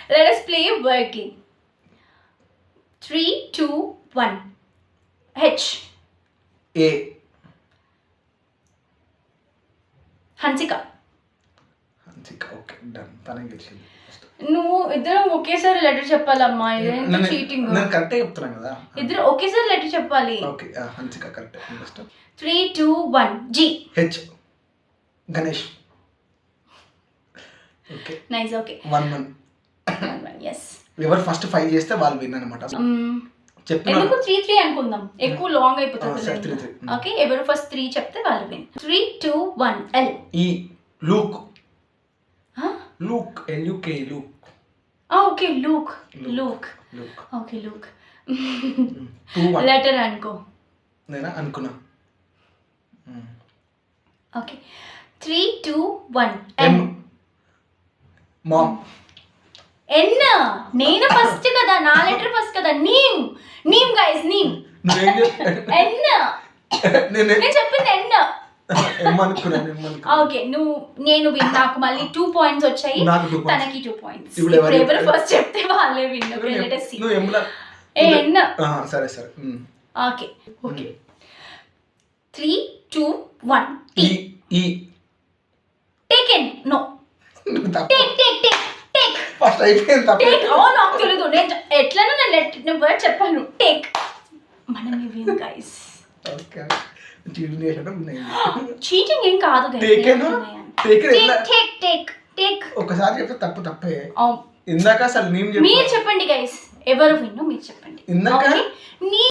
Let us play a word game. 3, 2, 1. H. A. Hansika. Okay done. తనే గెలిచింది. నువ్వు ఇద్దరం ఒకేసారి లెటర్ చెప్పాలమ్మా, ఇదేంటో చీటింగ్. నేను కరెక్టే చెప్తున్నా కదా. ఇద్దరు ఒకేసారి లెటర్ చెప్పాలి. Okay Hansika correct. Next 3, 2, 1. G. H. Ganesh. Okay nice. Okay 1-1. yes. ఎవరు ఫస్ట్ 5 చేస్తే వాళ్ళు విన్ అన్నమాట. చెప్పిన ఎందుకు 3-3 అనుకుందాం, ఎక్కువ లాంగ్ అయిపోతుంది. సరే 3-3. ఓకే ఎవరు ఫస్ట్ 3 చెప్తే వాళ్ళు విన్. 3, 2, 1. L. ఈ Luke. Luke LUK Luke. Okay Luke. Okay Luke. 2-1. Letter అనుకో. నేనా అనుకున్నా. ఓకే 3, 2, 1. M. మామ్. ఎన్. నేను ఫస్ట్ కదా, నా లెటర్ ఫస్ట్ కదా. నీమ్ గైస్, నీమ్. ఎన్. నేను చెప్పింది ఎన్. ఓకే నేను విన్. నాకు మళ్ళీ 2 points వచ్చాయి, తనకి 2 points. ఇప్పుడు ఎవరు ఫస్ట్ చెప్తే వాళ్ళే win. Okay let us see. ఎన్. సరే ఓకే 3, 2, 1. T. ఈ టేకెన్. నో. టేక్ ఫస్ట్ అయిపోయింది తప్ప. టేక్. నాకు తెలియదు, నేను ఎట్లనో నేను వర్డ్ చెప్పాను. టేక్. మనమే విన్ గైస్. ఓకే చీటింగ్ చేశాను. చీటింగ్ ఏం కాదు గైస్. టేక్ ఒకసారి చెప్తే తప్పే. ఇందాక అసలు మీరు చెప్పండి గైస్, ఎవరు విన్ మీరు చెప్పండి. ఇందాక